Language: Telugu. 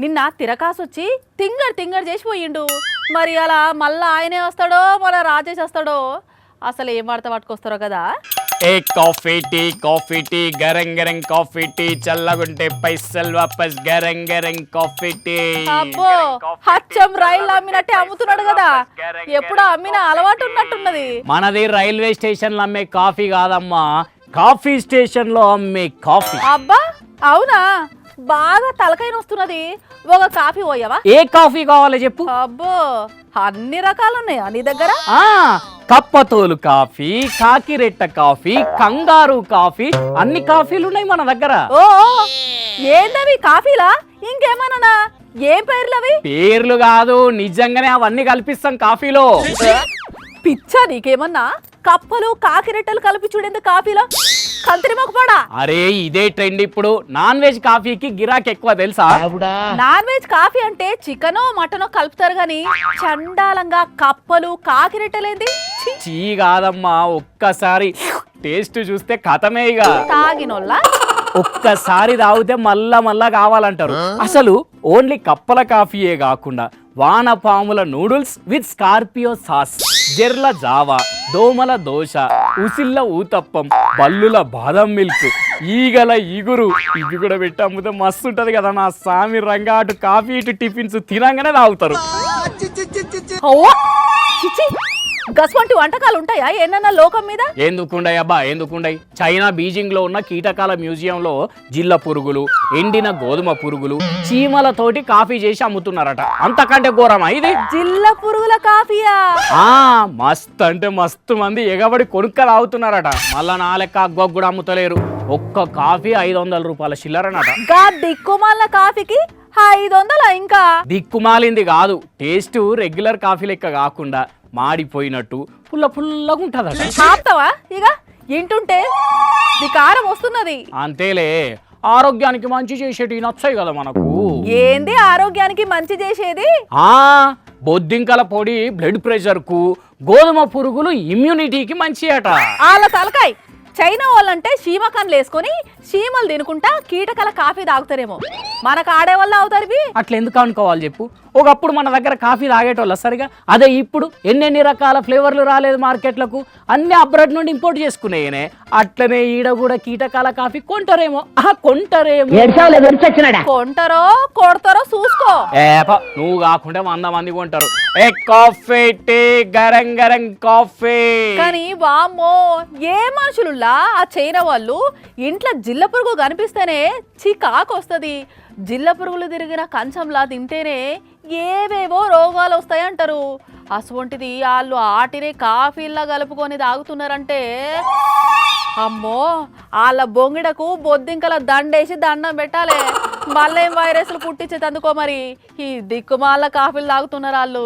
నిన్న తిరకాసొచ్చి తింగర్ చేసిపోయిండు. మరి అలా మళ్ళా ఆయనే వస్తాడో మన రాజేష్ వస్తాడో అసలు ఏం వార్త పట్టుకొస్తారో కదా. ఏ కాఫీ టీ గరం గరం కాఫీ టీ చల్లగుంటే పైసలు వాపస్ గరం గరం కాఫీ టీ. అబ్బో హచ్చం రైలు అమ్మినట్టే అమ్ముతున్నాడు కదా, ఎప్పుడో అమ్మిన అలవాటు ఉన్నట్టున్నది. మనది రైల్వే స్టేషన్ లో అమ్మే కాఫీ కాదమ్మా, కాఫీ స్టేషన్ లో అమ్మే కాఫీ. అబ్బా అవునా, బాగా తలకైన వస్తున్నది. ఒక కాఫీ పోయవా? ఏ కాఫీ కావాలో చెప్పు. అబ్బో అన్ని రకాలు ఉన్నాయా నీ దగ్గర? కప్పతోలు కాఫీ, కాకిరెట్ట కాఫీ, కంగారు కాఫీ, అన్ని కాఫీలు ఉన్నాయి మన దగ్గర. ఓ ఏందవి కాఫీలా? ఇంకేమన్నా ఏం పేర్లు అవి? పేర్లు కాదు, నిజంగానే అవన్నీ కల్పిస్తాం కాఫీలో. పిచ్చా నీకేమన్నా? కప్పలు కాకిరెట్టలు కలిపి చూడేందు కాఫీలో కంత్రి మొక్కపడా. అరే ఇదే ట్రెండ్ ఇప్పుడు. నాన్ వెజ్ కాఫీకి గిరాకీ ఎక్కువ తెలుసా? నాన్ వెజ్ కాఫీ అంటే చికెనో మటనో కలుపుతారు గాని చండాలంగా కప్పలు కాకిరెట్టలేంది? చీ కాదమ్మా, ఒక్కసారి టేస్ట్ చూస్తే కథమే. ఇక తాగినోళ్ళ ఒక్కసారి తాగితే మళ్ళా కావాలంటారు. అసలు ఓన్లీ కప్పల కాఫీయే కాకుండా వానపాముల నూడిల్స్ విత్ స్కార్పియో సాస్, జెర్ల జావా, దోమల దోశ, ఉసిళ్ళ ఊతప్పం, బల్లుల బాదం మిల్క్, ఈగల ఇగురు, ఇది కూడా పెట్టి అమ్ముతే మస్తు ఉంటది కదా నా సామి. రంగా అటు కాఫీ ఇటు టిఫిన్స్ తినంగానే తాగుతారు. గస్వంటి వంటకాలు ఉంటాయా ఏమన్నా లోకం మీద? ఎందుకుండయి అబ్బా, ఎందుకుండయి. చైనా బీజింగ్ లో ఉన్న కీటకాల మ్యూజియం లో జిల్ల పురుగులు, ఎండిన గోధుమ పురుగులు, చీమలతోటి కాఫీ చేసి అమ్ముతున్నారట. అంతకంటే ఘోరమా ఇది? జిల్ల పురుగుల కాఫీయా? మస్తు అంటే మస్తు మంది ఎగబడి కొనుక్క తాగుతున్నారట. మళ్ళా నా లెక్క అగ్గొక్క కూడా అమ్ముతలేరు. ఒక్క కాఫీ 500 రూపాయల చిల్లరనట. దిక్కుమాల కాఫీకి 500? ఇంకా దిక్కుమాలింది కాదు, టేస్ట్ రెగ్యులర్ కాఫీ లెక్క కాకుండా మాడిపోయినట్టు పుల్లగా ఉంటదట. ఆపుతావా ఇక? ఇంటుంటే వికారం వస్తున్నది. అంతేలే, ఆరోగ్యానికి మంచి చేసేటి నచ్చాయి కదా మనకు. ఏంది ఆరోగ్యానికి మంచి చేసేది? బొద్దింకల పొడి బ్లడ్ ప్రెషర్ కు, గోధుమ పురుగులు ఇమ్యూనిటీకి మంచి అట. వాళ్ళ తలకాయ్. చైనా వాళ్ళంటే చీమకన్లు వేసుకొని చీమలు తినుకుంటా కీటకల కాఫీ తాగుతారేమో, మనకు ఆడే వల్ల అవుతారు. అట్లా ఎందుకు అనుకోవాలి చెప్పు? ఒకప్పుడు మన దగ్గర కాఫీ తాగేటోళ్ళు సరిగా. అదే ఇప్పుడు ఎన్నెన్ని రకాల ఫ్లేవర్లు రాలేదు మార్కెట్లకు, అన్ని అబ్రాడ్ నుండి ఇంపోర్ట్ చేసుకునేయనే. అట్లనే ఈడ కూడా కీటకాల కాఫీ కొంటారేమో. కొంటారో కొడతారో చూసుకో. నువ్వు కాకుండా 100 మంది కొంటారు. ఏ కాఫీ టీ గరం గరం కాఫీ. కానీ వామ్మో ఏ మనుషులులా ఆ చైనా వాళ్ళు ఇంట్లో జిల్ల పురుగు కనిపిస్తేనే చికాకు వస్తుంది. జిల్ల పురుగులు తిరిగిన కంచంలా తింటేనే ఏవేవో రోగాలు వస్తాయంటారు. అటువంటిది వాళ్ళు ఆటినే కాఫీలా కలుపుకొని తాగుతున్నారంటే అమ్మో, వాళ్ళ బొంగిడకు బొద్దింకల దండేసి దండం పెట్టాలి. మళ్ళీ వైరస్లు పుట్టించేది అందుకో మరి ఈ దిక్కుమాల కాఫీలు తాగుతున్నారు వాళ్ళు.